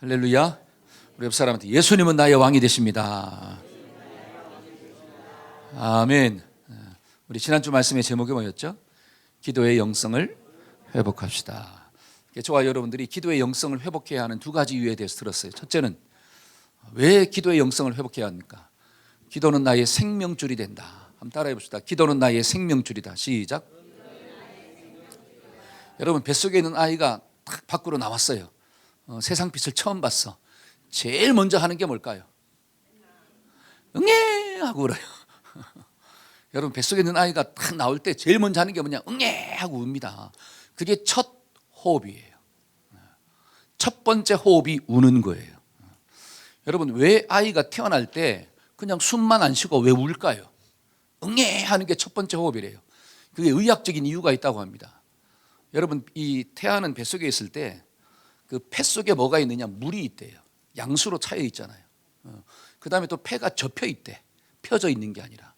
할렐루야. 우리 옆 사람한테 예수님은 나의 왕이 되십니다. 아멘. 우리 지난주 말씀의 제목이 뭐였죠? 기도의 영성을 회복합시다. 저와 여러분들이 기도의 영성을 회복해야 하는 두 가지 이유에 대해서 들었어요. 첫째는 왜 기도의 영성을 회복해야 합니까? 기도는 나의 생명줄이 된다. 한번 따라해 봅시다. 기도는 나의 생명줄이다. 시작. 여러분, 뱃속에 있는 아이가 딱 밖으로 나왔어요. 세상 빛을 처음 봤어. 제일 먼저 하는 게 뭘까요? 응애 하고 울어요. 여러분, 뱃속에 있는 아이가 딱 나올 때 제일 먼저 하는 게 뭐냐? 응애 하고 웁니다. 그게 첫 호흡이에요. 첫 번째 호흡이 우는 거예요. 여러분, 왜 아이가 태어날 때 그냥 숨만 안 쉬고 왜 울까요? 응애 하는 게 첫 번째 호흡이래요. 그게 의학적인 이유가 있다고 합니다. 여러분, 이 태아는 뱃속에 있을 때 그 폐 속에 뭐가 있느냐? 물이 있대요. 양수로 차여 있잖아요. 그 다음에 또 폐가 접혀 있대. 펴져 있는 게 아니라.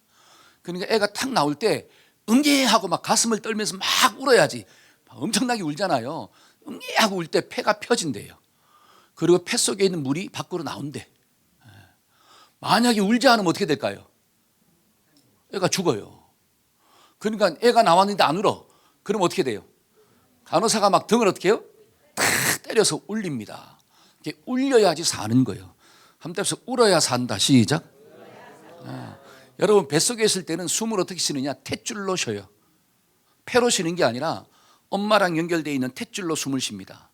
그러니까 애가 탁 나올 때 응애 하고 막 가슴을 떨면서 막 울어야지. 엄청나게 울잖아요. 응애 하고 울 때 폐가 펴진대요. 그리고 폐 속에 있는 물이 밖으로 나온대. 만약에 울지 않으면 어떻게 될까요? 애가 죽어요. 그러니까 애가 나왔는데 안 울어. 그럼 어떻게 돼요? 간호사가 막 등을 어떻게 해요? 탁 때려서 울립니다. 이렇게 울려야지 사는 거예요. 한번 때려서 울어야 산다. 시작. 여러분, 뱃속에 있을 때는 숨을 어떻게 쉬느냐? 탯줄로 쉬어요. 폐로 쉬는 게 아니라 엄마랑 연결되어 있는 탯줄로 숨을 쉽니다.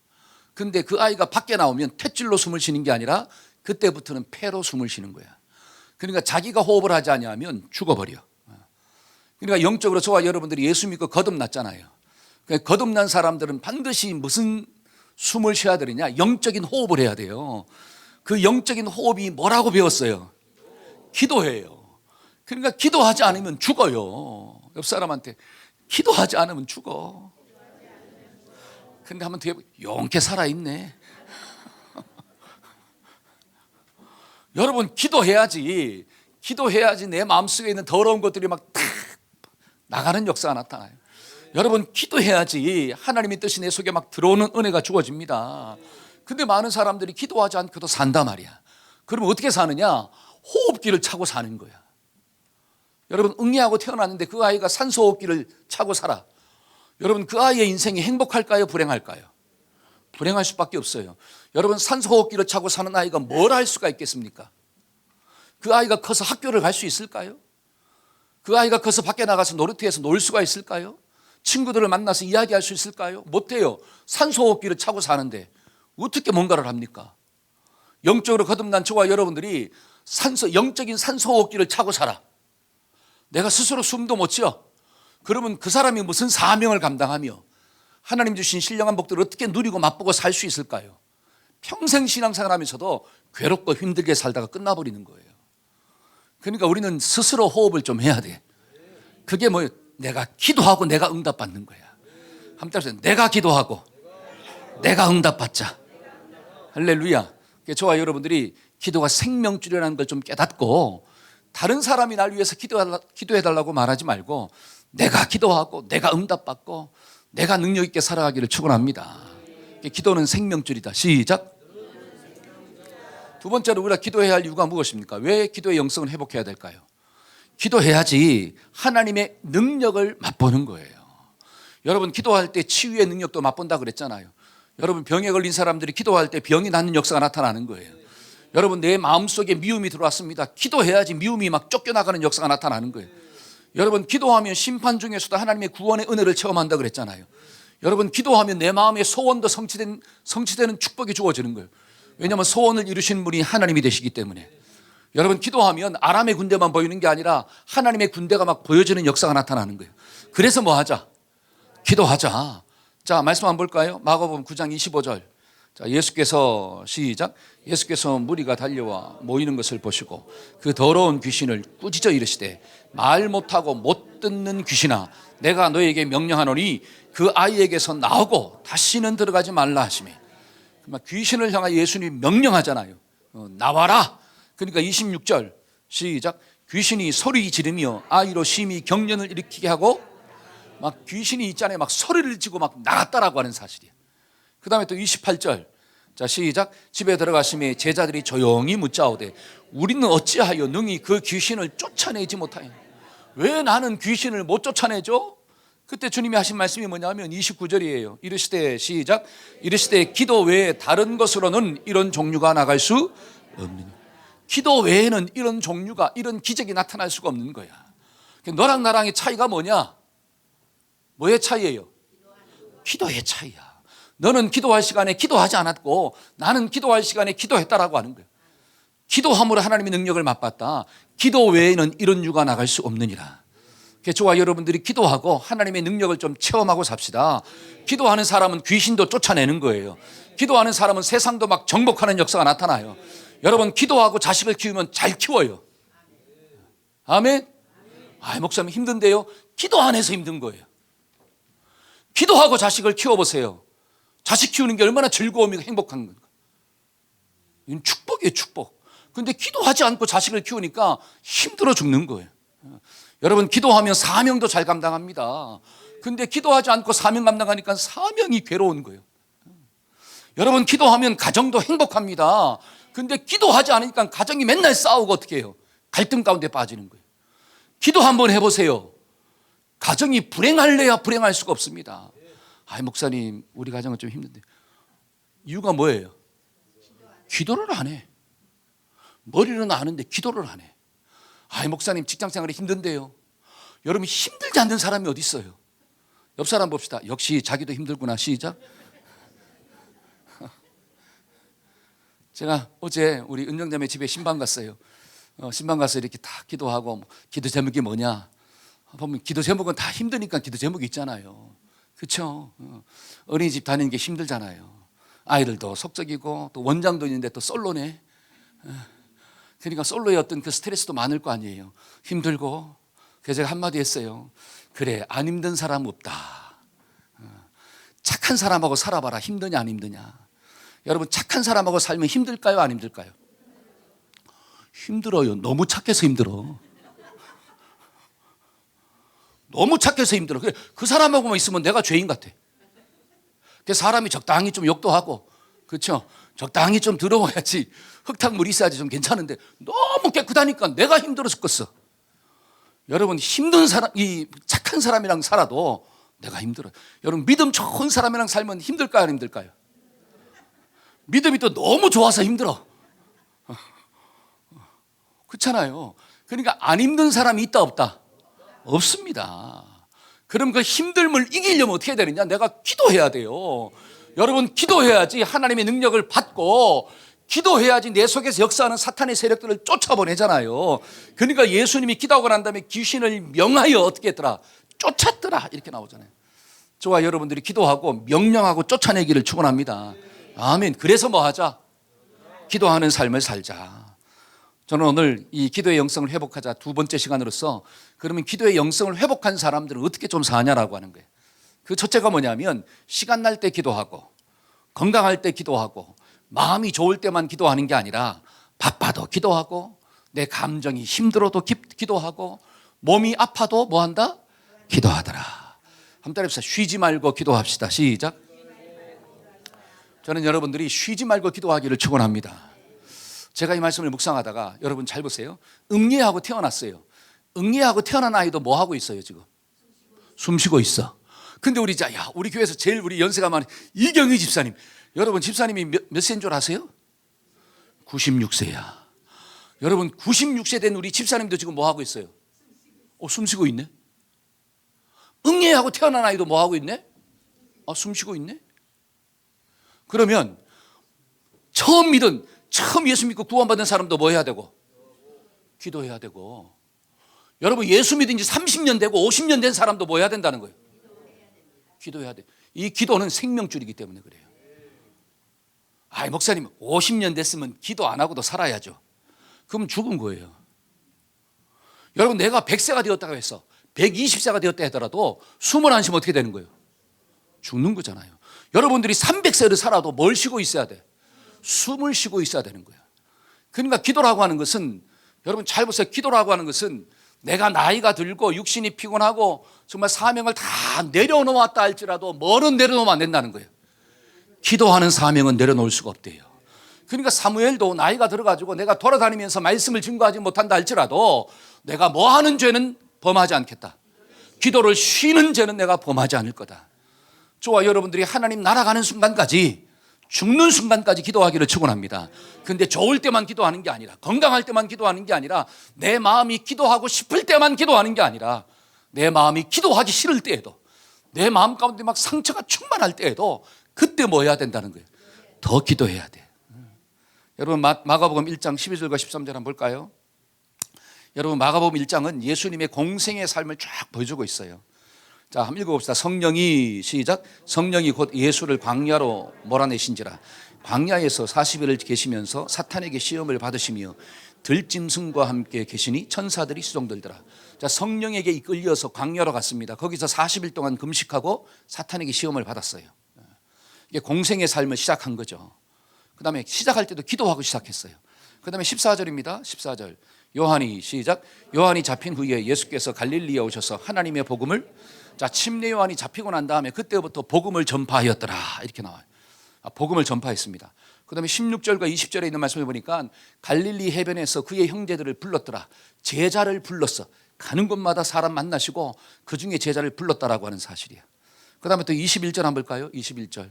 근데 그 아이가 밖에 나오면 탯줄로 숨을 쉬는 게 아니라 그때부터는 폐로 숨을 쉬는 거야. 그러니까 자기가 호흡을 하지 않으면 죽어버려. 그러니까 영적으로 저와 여러분들이 예수 믿고 거듭났잖아요. 그러니까 거듭난 사람들은 반드시 무슨 숨을 쉬어야 되느냐? 영적인 호흡을 해야 돼요. 그 영적인 호흡이 뭐라고 배웠어요? 기도해요. 그러니까 기도하지 않으면 죽어요. 옆 사람한테 기도하지 않으면 죽어. 근데 한번 뒤에 용케 살아있네. 여러분, 기도해야지. 기도해야지 내 마음속에 있는 더러운 것들이 막 탁 나가는 역사가 나타나요. 여러분, 기도해야지 하나님의 뜻이 내 속에 막 들어오는 은혜가 주어집니다. 근데 많은 사람들이 기도하지 않고도 산단 말이야. 그러면 어떻게 사느냐? 호흡기를 차고 사는 거야. 여러분, 응애하고 태어났는데 그 아이가 산소호흡기를 차고 살아. 여러분, 그 아이의 인생이 행복할까요? 불행할까요? 불행할 수밖에 없어요. 여러분, 산소호흡기를 차고 사는 아이가 뭘 할 수가 있겠습니까? 그 아이가 커서 학교를 갈 수 있을까요? 그 아이가 커서 밖에 나가서 놀이터에서 놀 수가 있을까요? 친구들을 만나서 이야기할 수 있을까요? 못해요. 산소호흡기를 차고 사는데 어떻게 뭔가를 합니까? 영적으로 거듭난 저와 여러분들이 영적인 산소호흡기를 차고 살아. 내가 스스로 숨도 못 쉬어. 그러면 그 사람이 무슨 사명을 감당하며 하나님 주신 신령한 복들을 어떻게 누리고 맛보고 살 수 있을까요? 평생 신앙생활하면서도 괴롭고 힘들게 살다가 끝나버리는 거예요. 그러니까 우리는 스스로 호흡을 좀 해야 돼. 그게 뭐예요? 내가 기도하고 내가 응답받는 거야. 한번 따라서 내가 기도하고 내가 응답받자. 할렐루야. 저와 여러분들이 기도가 생명줄이라는 걸 좀 깨닫고 다른 사람이 날 위해서 기도해달라고 말하지 말고 내가 기도하고 내가 응답받고 내가 능력 있게 살아가기를 축원합니다. 기도는 생명줄이다. 시작. 두 번째로 우리가 기도해야 할 이유가 무엇입니까? 왜 기도의 영성을 회복해야 될까요? 기도해야지 하나님의 능력을 맛보는 거예요. 여러분, 기도할 때 치유의 능력도 맛본다 그랬잖아요. 여러분, 병에 걸린 사람들이 기도할 때 병이 낫는 역사가 나타나는 거예요. 여러분, 내 마음속에 미움이 들어왔습니다. 기도해야지 미움이 막 쫓겨나가는 역사가 나타나는 거예요. 여러분, 기도하면 심판 중에서도 하나님의 구원의 은혜를 체험한다 그랬잖아요. 여러분, 기도하면 내 마음의 소원도 성취되는 축복이 주어지는 거예요. 왜냐하면 소원을 이루신 분이 하나님이 되시기 때문에. 여러분, 기도하면 아람의 군대만 보이는 게 아니라 하나님의 군대가 막 보여지는 역사가 나타나는 거예요. 그래서 뭐 하자? 기도하자. 자, 말씀 한번 볼까요? 마가복음 9장 25절. 자, 예수께서 시작. 예수께서 무리가 달려와 모이는 것을 보시고 그 더러운 귀신을 꾸짖어 이르시되 말 못하고 못 듣는 귀신아, 내가 너에게 명령하노니 그 아이에게서 나오고 다시는 들어가지 말라 하시며. 귀신을 향하여 예수님이 명령하잖아요. 나와라. 그러니까 26절 시작. 귀신이 소리 지르며 아이로 심히 경련을 일으키게 하고 막 귀신이 있잖아요. 막 소리를 지고 막 나갔다라고 하는 사실이에요. 그 다음에 또 28절 자, 시작. 집에 들어가심에 제자들이 조용히 묻자오되 우리는 어찌하여 능히 그 귀신을 쫓아내지 못하여. 왜 나는 귀신을 못 쫓아내죠? 그때 주님이 하신 말씀이 뭐냐면 29절이에요. 이르시되, 시작. 이르시되 기도 외에 다른 것으로는 이런 종류가 나갈 수 없느니. 기도 외에는 이런 종류가, 이런 기적이 나타날 수가 없는 거야. 너랑 나랑의 차이가 뭐냐? 뭐의 차이예요? 기도의 차이야. 너는 기도할 시간에 기도하지 않았고 나는 기도할 시간에 기도했다라고 하는 거예요. 기도함으로 하나님의 능력을 맛봤다. 기도 외에는 이런 유가 나갈 수 없느니라. 저와 여러분들이 기도하고 하나님의 능력을 좀 체험하고 삽시다. 기도하는 사람은 귀신도 쫓아내는 거예요. 기도하는 사람은 세상도 막 정복하는 역사가 나타나요. 여러분, 기도하고 자식을 키우면 잘 키워요. 아멘. 목사님 힘든데요? 기도 안 해서 힘든 거예요. 기도하고 자식을 키워보세요. 자식 키우는 게 얼마나 즐거움이고 행복한 건가. 이건 축복이에요, 축복. 근데 기도하지 않고 자식을 키우니까 힘들어 죽는 거예요. 여러분, 기도하면 사명도 잘 감당합니다. 근데 기도하지 않고 사명 감당하니까 사명이 괴로운 거예요. 여러분, 기도하면 가정도 행복합니다. 근데 기도하지 않으니까 가정이 맨날 싸우고 어떻게 해요? 갈등 가운데 빠지는 거예요. 기도 한번 해보세요. 가정이 불행할래야 불행할 수가 없습니다. 목사님, 우리 가정은 좀 힘든데. 이유가 뭐예요? 기도를 안 해. 머리는 아는데 기도를 안 해. 목사님, 직장생활이 힘든데요. 여러분, 힘들지 않는 사람이 어디 있어요? 옆 사람 봅시다. 역시 자기도 힘들구나. 시작. 제가 어제 우리 은정자매 집에 신방 갔어요. 신방 가서 이렇게 다 기도하고, 기도 제목이 뭐냐 보면 기도 제목은 다 힘드니까 기도 제목이 있잖아요. 그렇죠? 어린이집 다니는 게 힘들잖아요. 아이들도 속적이고 또 원장도 있는데 또 솔로네. 그러니까 솔로의 어떤 그 스트레스도 많을 거 아니에요. 힘들고. 그래서 제가 한마디 했어요. 그래, 안 힘든 사람 없다. 착한 사람하고 살아봐라. 힘드냐 안 힘드냐. 여러분, 착한 사람하고 살면 힘들까요 안 힘들까요? 힘들어요. 너무 착해서 힘들어. 너무 착해서 힘들어. 그 사람하고만 있으면 내가 죄인 같아. 그래서 사람이 적당히 좀 욕도 하고, 그렇죠? 적당히 좀 더러워야지, 흙탕물이 있어야지 좀 괜찮은데 너무 깨끗하니까 내가 힘들어 죽겠어. 여러분, 힘든 사람, 이 착한 사람이랑 살아도 내가 힘들어요. 여러분, 믿음 좋은 사람이랑 살면 힘들까요 안 힘들까요? 믿음이 또 너무 좋아서 힘들어. 그렇잖아요. 그러니까 안 힘든 사람이 있다 없다? 없습니다. 그럼 그 힘듦을 이기려면 어떻게 해야 되느냐? 내가 기도해야 돼요. 여러분, 기도해야지 하나님의 능력을 받고, 기도해야지 내 속에서 역사하는 사탄의 세력들을 쫓아보내잖아요. 그러니까 예수님이 기도하고 난 다음에 귀신을 명하여 어떻게 했더라? 쫓았더라. 이렇게 나오잖아요. 저와 여러분들이 기도하고 명령하고 쫓아내기를 축원합니다. 아멘. 그래서 뭐 하자? 기도하는 삶을 살자. 저는 오늘 이 기도의 영성을 회복하자 두 번째 시간으로서, 그러면 기도의 영성을 회복한 사람들은 어떻게 좀 사냐라고 하는 거예요. 그 첫째가 뭐냐면, 시간 날 때 기도하고, 건강할 때 기도하고, 마음이 좋을 때만 기도하는 게 아니라 바빠도 기도하고, 내 감정이 힘들어도 기도하고, 몸이 아파도 뭐 한다? 기도하더라. 한번 따라해봅시다. 쉬지 말고 기도합시다. 시작. 저는 여러분들이 쉬지 말고 기도하기를 축원합니다. 제가 이 말씀을 묵상하다가, 여러분 잘 보세요. 응예하고 태어났어요. 응예하고 태어난 아이도 뭐 하고 있어요 지금? 숨 쉬고 있어. 근데 우리 교회에서 제일 우리 연세가 많은 이경희 집사님, 여러분 집사님이 몇 세인 줄 아세요? 96세야. 여러분, 96세 된 우리 집사님도 지금 뭐 하고 있어요? 숨 쉬고 있네. 응예하고 태어난 아이도 뭐 하고 있네? 숨 쉬고 있네. 그러면 처음 예수 믿고 구원받은 사람도 뭐 해야 되고? 기도해야 되고. 여러분, 예수 믿은 지 30년 되고 50년 된 사람도 뭐 해야 된다는 거예요? 기도해야 돼. 이 기도는 생명줄이기 때문에 그래요. 목사님 50년 됐으면 기도 안 하고도 살아야죠. 그럼 죽은 거예요. 여러분, 내가 100세가 되었다고 해서 120세가 되었다 하더라도 숨을 안 쉬면 어떻게 되는 거예요? 죽는 거잖아요. 여러분들이 300세를 살아도 뭘 쉬고 있어야 돼? 숨을 쉬고 있어야 되는 거예요. 그러니까 기도라고 하는 것은, 여러분 잘 보세요. 기도라고 하는 것은 내가 나이가 들고 육신이 피곤하고 정말 사명을 다 내려놓았다 할지라도 뭐는 내려놓으면 안 된다는 거예요. 기도하는 사명은 내려놓을 수가 없대요. 그러니까 사무엘도 나이가 들어가지고 내가 돌아다니면서 말씀을 증거하지 못한다 할지라도 내가 뭐 하는 죄는 범하지 않겠다. 기도를 쉬는 죄는 내가 범하지 않을 거다. 저와 여러분들이 하나님 날아가는 순간까지, 죽는 순간까지 기도하기를 축원합니다. 그런데 좋을 때만 기도하는 게 아니라, 건강할 때만 기도하는 게 아니라, 내 마음이 기도하고 싶을 때만 기도하는 게 아니라, 내 마음이 기도하기 싫을 때에도, 내 마음 가운데 막 상처가 충만할 때에도 그때 뭐 해야 된다는 거예요? 더 기도해야 돼. 여러분 마가복음 1장 12절과 13절 한번 볼까요? 여러분 마가복음 1장은 예수님의 공생의 삶을 쫙 보여주고 있어요. 자, 한번 읽어봅시다. 성령이, 시작. 성령이 곧 예수를 광야로 몰아내신지라. 광야에서 40일을 계시면서 사탄에게 시험을 받으시며 들짐승과 함께 계시니 천사들이 수종들더라. 자, 성령에게 이끌려서 광야로 갔습니다. 거기서 40일 동안 금식하고 사탄에게 시험을 받았어요. 이게 공생의 삶을 시작한 거죠. 그 다음에 시작할 때도 기도하고 시작했어요. 그 다음에 14절입니다. 14절. 요한이, 시작. 요한이 잡힌 후에 예수께서 갈릴리에 오셔서 하나님의 복음을, 자, 침례 요한이 잡히고 난 다음에 그때부터 복음을 전파하였더라, 이렇게 나와요. 복음을 전파했습니다. 그 다음에 16절과 20절에 있는 말씀을 보니까 갈릴리 해변에서 그의 형제들을 불렀더라. 제자를 불렀어. 가는 곳마다 사람 만나시고 그 중에 제자를 불렀다라고 하는 사실이에요. 그 다음에 또 21절 한번 볼까요? 21절.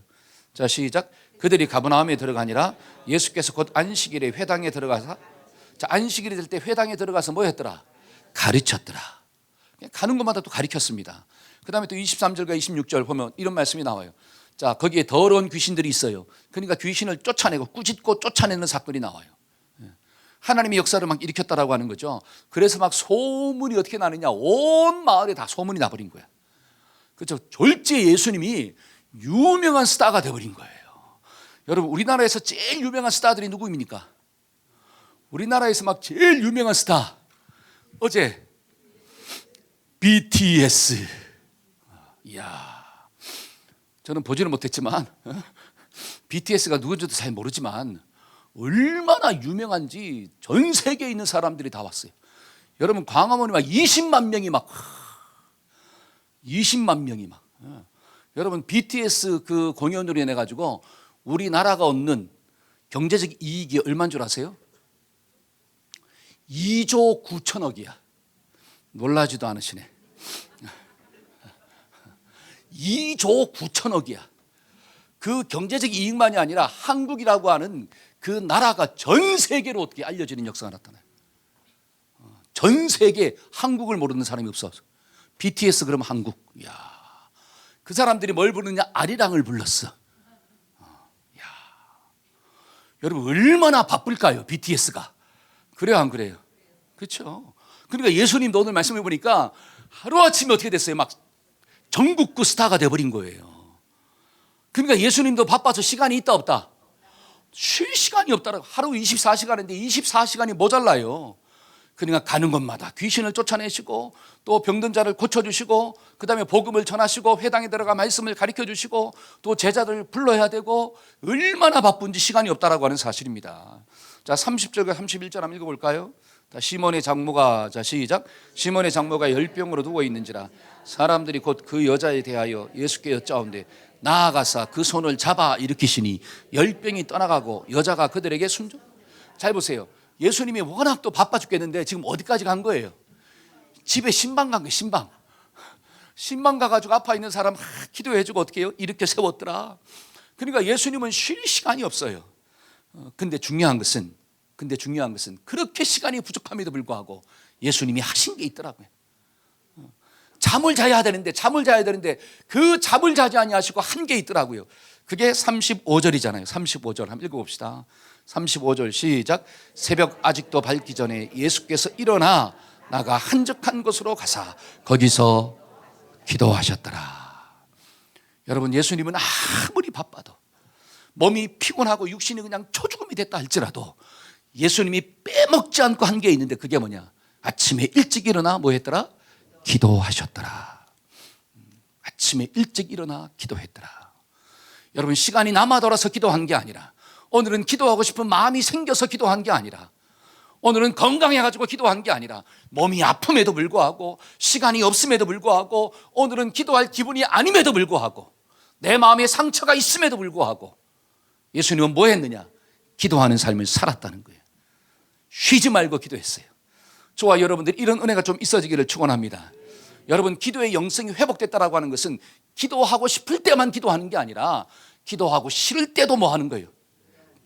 자, 시작. 그들이 가버나움에 들어가니라. 예수께서 곧 안식일에 회당에 들어가서, 자, 안식일이 될 때 회당에 들어가서 뭐 했더라? 가르쳤더라. 가는 곳마다 또 가르쳤습니다. 그 다음에 또 23절과 26절 보면 이런 말씀이 나와요. 자, 거기에 더러운 귀신들이 있어요. 그러니까 귀신을 쫓아내고 꾸짖고 쫓아내는 사건이 나와요. 하나님의 역사를 막 일으켰다라고 하는 거죠. 그래서 막 소문이 어떻게 나느냐, 온 마을에 다 소문이 나버린 거야. 그렇죠. 졸지에 예수님이 유명한 스타가 되어버린 거예요. 여러분, 우리나라에서 제일 유명한 스타들이 누구입니까? 우리나라에서 막 제일 유명한 스타, 어제 BTS. 이야, 저는 보지는 못했지만 BTS가 누군지도 잘 모르지만 얼마나 유명한지 전 세계에 있는 사람들이 다 왔어요. 여러분, 광화문이 막 20만 명이 막 20만 명이 막, 여러분, BTS 그 공연으로 인해 가지고 우리나라가 얻는 경제적 이익이 얼마인 줄 아세요? 2조 9천억이야. 놀라지도 않으시네. 2조 9천억이야. 그 경제적 이익만이 아니라 한국이라고 하는 그 나라가 전 세계로 어떻게 알려지는 역사가 나타나요. 전 세계 한국을 모르는 사람이 없어서. BTS 그러면 한국. 이야, 그 사람들이 뭘 부르느냐? 아리랑을 불렀어. 이야, 여러분, 얼마나 바쁠까요? BTS가. 그래요, 안 그래요? 그렇죠. 그러니까 예수님도 오늘 말씀해 보니까 하루아침에 어떻게 됐어요? 막 전국구 스타가 돼버린 거예요. 그러니까 예수님도 바빠서 시간이 있다 없다? 쉴 시간이 없다라고. 하루 24시간인데 24시간이 모자라요. 그러니까 가는 곳마다 귀신을 쫓아내시고 또 병든 자를 고쳐주시고 그 다음에 복음을 전하시고 회당에 들어가 말씀을 가르쳐주시고 또 제자들을 불러야 되고 얼마나 바쁜지 시간이 없다라고 하는 사실입니다. 자, 30절과 31절 한번 읽어볼까요? 시몬의 장모가, 자, 시작. 시몬의 장모가 열병으로 누워 있는지라 사람들이 곧 그 여자에 대하여 예수께 여짜온대 나아가사 그 손을 잡아 일으키시니 열병이 떠나가고 여자가 그들에게 순종. 잘 보세요. 예수님이 워낙 또 바빠 죽겠는데 지금 어디까지 간 거예요? 집에 신방 간 거예요. 신방 가가지고 아파 있는 사람 기도해주고 어떻게 해요? 이렇게 세웠더라. 그러니까 예수님은 쉴 시간이 없어요. 근데 중요한 것은 그렇게 시간이 부족함에도 불구하고 예수님이 하신 게 있더라고요. 잠을 자야 되는데 그 잠을 자지 아니하시고 한 게 있더라고요. 그게 35절이잖아요. 35절 한번 읽어봅시다. 35절 시작. 새벽 아직도 밝기 전에 예수께서 일어나 나가 한적한 곳으로 가사 거기서 기도하셨더라. 여러분, 예수님은 아무리 바빠도 몸이 피곤하고 육신이 그냥 초죽음이 됐다 할지라도 예수님이 빼먹지 않고 한 게 있는데 그게 뭐냐? 아침에 일찍 일어나 뭐 했더라? 기도하셨더라. 아침에 일찍 일어나 기도했더라. 여러분, 시간이 남아돌아서 기도한 게 아니라, 오늘은 기도하고 싶은 마음이 생겨서 기도한 게 아니라, 오늘은 건강해가지고 기도한 게 아니라, 몸이 아픔에도 불구하고 시간이 없음에도 불구하고 오늘은 기도할 기분이 아님에도 불구하고 내 마음에 상처가 있음에도 불구하고 예수님은 뭐 했느냐? 기도하는 삶을 살았다는 거예요. 쉬지 말고 기도했어요. 저와 여러분들 이런 은혜가 좀 있어지기를 축원합니다. 여러분, 기도의 영성이 회복됐다라고 하는 것은 기도하고 싶을 때만 기도하는 게 아니라 기도하고 싫을 때도 뭐 하는 거예요?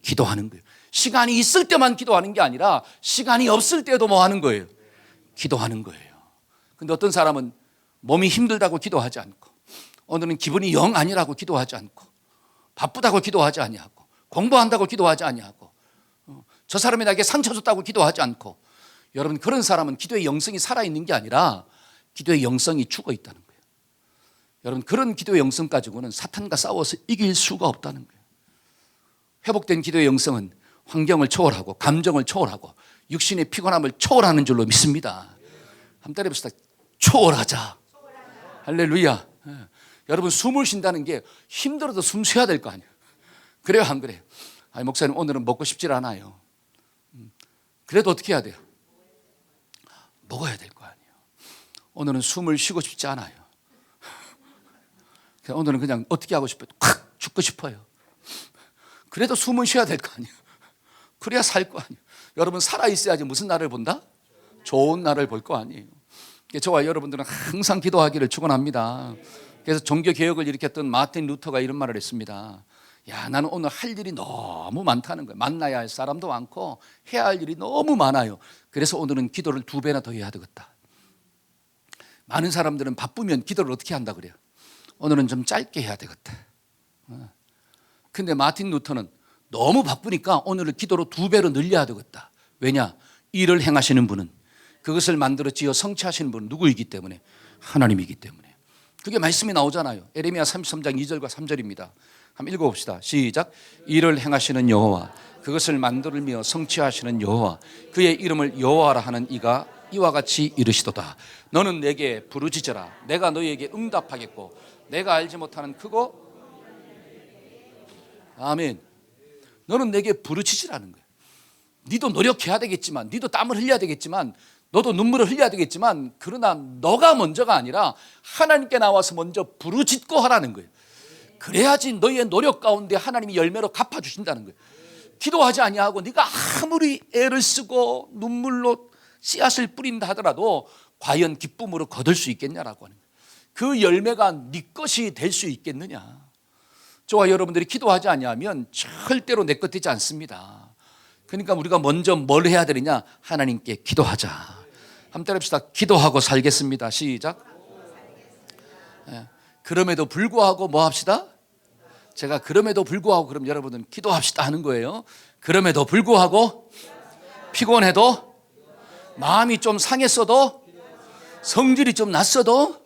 기도하는 거예요. 시간이 있을 때만 기도하는 게 아니라 시간이 없을 때도 뭐 하는 거예요? 기도하는 거예요. 근데 어떤 사람은 몸이 힘들다고 기도하지 않고, 오늘은 기분이 영 아니라고 기도하지 않고, 바쁘다고 기도하지 아니하고, 공부한다고 기도하지 아니하고, 저 사람이 나에게 상처 줬다고 기도하지 않고, 여러분, 그런 사람은 기도의 영성이 살아있는 게 아니라 기도의 영성이 죽어 있다는 거예요. 여러분, 그런 기도의 영성 가지고는 사탄과 싸워서 이길 수가 없다는 거예요. 회복된 기도의 영성은 환경을 초월하고 감정을 초월하고 육신의 피곤함을 초월하는 줄로 믿습니다. 한번 때려봅시다. 초월하자. 할렐루야. 여러분, 숨을 쉰다는 게 힘들어도 숨 쉬어야 될 거 아니에요. 그래요, 안 그래요? 아니, 목사님, 오늘은 먹고 싶질 않아요. 그래도 어떻게 해야 돼요? 먹어야 될 거 아니에요. 오늘은 숨을 쉬고 싶지 않아요. 오늘은 그냥 어떻게 하고 싶어요? 콱 죽고 싶어요. 그래도 숨은 쉬어야 될 거 아니에요. 그래야 살 거 아니에요. 여러분, 살아있어야지 무슨 날을 본다? 좋은 날을 볼 거 아니에요. 저와 여러분들은 항상 기도하기를 축원합니다. 그래서 종교개혁을 일으켰던 마틴 루터가 이런 말을 했습니다. 야, 나는 오늘 할 일이 너무 많다는 거예요. 만나야 할 사람도 많고 해야 할 일이 너무 많아요. 그래서 오늘은 기도를 2배나 더 해야 되겠다. 많은 사람들은 바쁘면 기도를 어떻게 한다 그래요? 오늘은 좀 짧게 해야 되겠다. 근데 마틴 루터는 너무 바쁘니까 오늘을 기도로 2배로 늘려야 되겠다. 왜냐? 일을 행하시는 분은, 그것을 만들어 지어 성취하시는 분은 누구이기 때문에? 하나님이기 때문에. 그게 말씀이 나오잖아요. 에레미야 33장 2절과 3절입니다. 한번 읽어봅시다. 시작. 일을 행하시는 여호와, 그것을 만들며 성취하시는 여호와, 그의 이름을 여호와라 하는 이가 이와 같이 이르시도다. 너는 내게 부르짖어라. 내가 너희에게 응답하겠고 내가 알지 못하는 크고, 아멘. 너는 내게 부르짖으라는 거야. 니도 노력해야 되겠지만, 니도 땀을 흘려야 되겠지만, 너도 눈물을 흘려야 되겠지만, 그러나 너가 먼저가 아니라 하나님께 나와서 먼저 부르짖고 하라는 거예요. 그래야지 너희의 노력 가운데 하나님이 열매로 갚아주신다는 거예요. 기도하지 아니하고 네가 아무리 애를 쓰고 눈물로 씨앗을 뿌린다 하더라도 과연 기쁨으로 거둘 수 있겠냐라고 하는 거예요. 그 열매가 네 것이 될 수 있겠느냐. 저와 여러분들이 기도하지 아니하면 절대로 내 것 되지 않습니다. 그러니까 우리가 먼저 뭘 해야 되느냐? 하나님께 기도하자. 한번 따라합시다. 기도하고 살겠습니다. 시작. 그럼에도 불구하고 뭐 합시다? 제가 그럼에도 불구하고 그럼 여러분은 기도합시다 하는 거예요. 그럼에도 불구하고 피곤해도, 마음이 좀 상했어도, 성질이 좀 났어도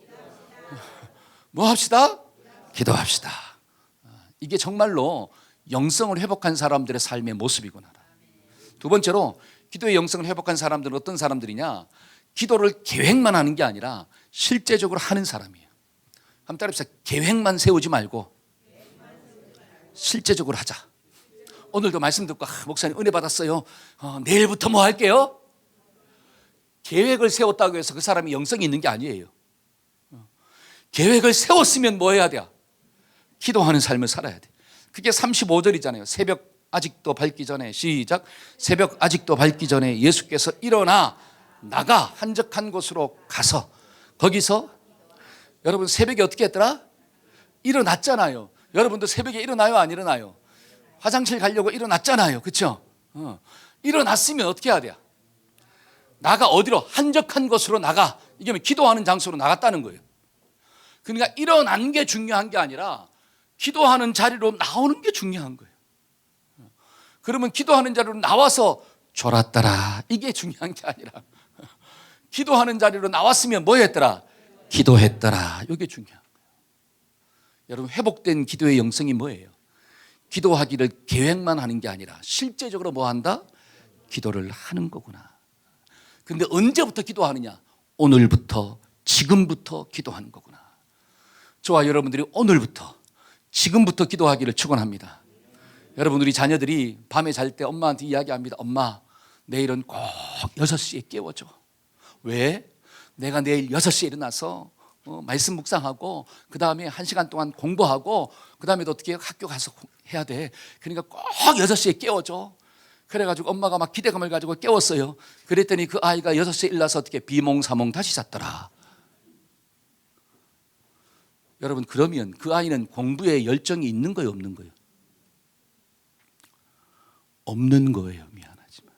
뭐 합시다? 기도합시다. 이게 정말로 영성을 회복한 사람들의 삶의 모습이구나. 두 번째로, 기도의 영성을 회복한 사람들은 어떤 사람들이냐? 기도를 계획만 하는 게 아니라 실제적으로 하는 사람이에요. 한번 따라합시다. 계획만 세우지 말고 실제적으로 하자. 오늘도 말씀 듣고 목사님 은혜 받았어요. 내일부터 뭐 할게요? 계획을 세웠다고 해서 그 사람이 영성이 있는 게 아니에요. 계획을 세웠으면 뭐 해야 돼? 기도하는 삶을 살아야 돼. 그게 35절이잖아요. 새벽 아직도 밝기 전에, 시작. 새벽 아직도 밝기 전에 예수께서 일어나 나가 한적한 곳으로 가서, 거기서 여러분 새벽에 어떻게 했더라? 일어났잖아요. 여러분도 새벽에 일어나요, 안 일어나요? 화장실 가려고 일어났잖아요. 그렇죠? 일어났으면 어떻게 해야 돼요? 나가 어디로? 한적한 곳으로 나가. 이게 기도하는 장소로 나갔다는 거예요. 그러니까 일어난 게 중요한 게 아니라 기도하는 자리로 나오는 게 중요한 거예요. 그러면 기도하는 자리로 나와서 졸았더라, 이게 중요한 게 아니라 기도하는 자리로 나왔으면 뭐 했더라? 기도했더라. 이게 중요한 거예요. 여러분, 회복된 기도의 영성이 뭐예요? 기도하기를 계획만 하는 게 아니라 실제적으로 뭐 한다? 기도를 하는 거구나. 근데 언제부터 기도하느냐? 오늘부터, 지금부터 기도하는 거구나. 저와 여러분들이 오늘부터, 지금부터 기도하기를 축원합니다. 여러분, 우리 자녀들이 밤에 잘 때 엄마한테 이야기합니다. 엄마, 내일은 꼭 6시에 깨워줘. 왜? 내가 내일 6시에 일어나서 말씀 묵상하고 그 다음에 1시간 동안 공부하고 그 다음에 어떻게 해요? 학교 가서 해야 돼. 그러니까 꼭 6시에 깨워줘. 그래가지고 엄마가 막 기대감을 가지고 깨웠어요. 그랬더니 그 아이가 6시에 일어나서 어떻게 비몽사몽 다시 잤더라. 여러분, 그러면 그 아이는 공부에 열정이 있는 거예요, 없는 거예요? 없는 거예요. 미안하지만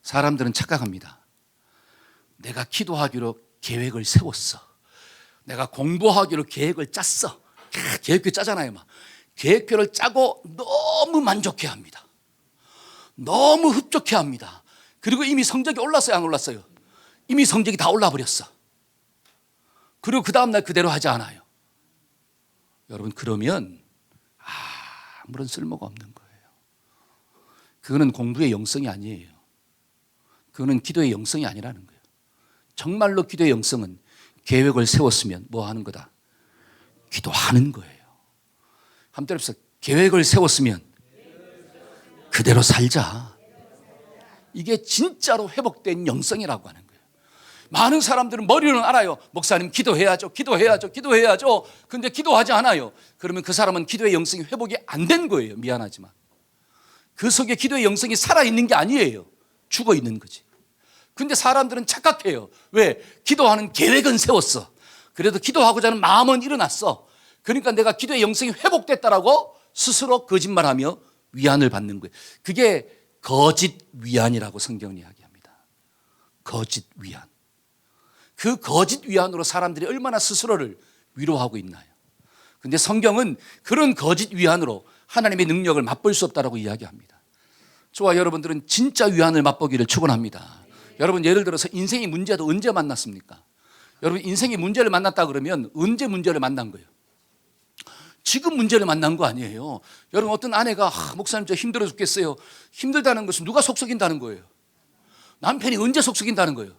사람들은 착각합니다. 내가 기도하기로 계획을 세웠어. 내가 공부하기로 계획을 짰어. 계획표 짜잖아요. 막 계획표를 짜고 너무 만족해합니다. 너무 흡족해합니다. 그리고 이미 성적이 올랐어요, 안 올랐어요? 이미 성적이 다 올라버렸어. 그리고 그 다음날 그대로 하지 않아요. 여러분, 그러면 아무런 쓸모가 없는 거예요. 그거는 공부의 영성이 아니에요. 그거는 기도의 영성이 아니라는 거예요. 정말로 기도의 영성은 계획을 세웠으면 뭐 하는 거다? 기도하는 거예요. 한번 때려서 계획을 세웠으면 그대로 살자. 이게 진짜로 회복된 영성이라고 하는 거예요. 많은 사람들은 머리로는 알아요. 목사님 기도해야죠, 기도해야죠, 기도해야죠. 근데 기도하지 않아요. 그러면 그 사람은 기도의 영성이 회복이 안 된 거예요. 미안하지만 그 속에 기도의 영성이 살아있는 게 아니에요. 죽어 있는 거지. 근데 사람들은 착각해요. 왜? 기도하는 계획은 세웠어. 그래도 기도하고자 하는 마음은 일어났어. 그러니까 내가 기도의 영성이 회복됐다라고 스스로 거짓말하며 위안을 받는 거예요. 그게 거짓 위안이라고 성경은 이야기합니다. 거짓 위안. 그 거짓 위안으로 사람들이 얼마나 스스로를 위로하고 있나요? 근데 성경은 그런 거짓 위안으로 하나님의 능력을 맛볼 수 없다라고 이야기합니다. 저와 여러분들은 진짜 위안을 맛보기를 축원합니다. 여러분, 예를 들어서 인생의 문제도 언제 만났습니까? 여러분, 인생의 문제를 만났다 그러면 언제 문제를 만난 거예요? 지금 문제를 만난 거 아니에요. 여러분, 어떤 아내가 목사님 저 힘들어 죽겠어요. 힘들다는 것은 누가 속썩인다는 거예요? 남편이 언제 속썩인다는 거예요?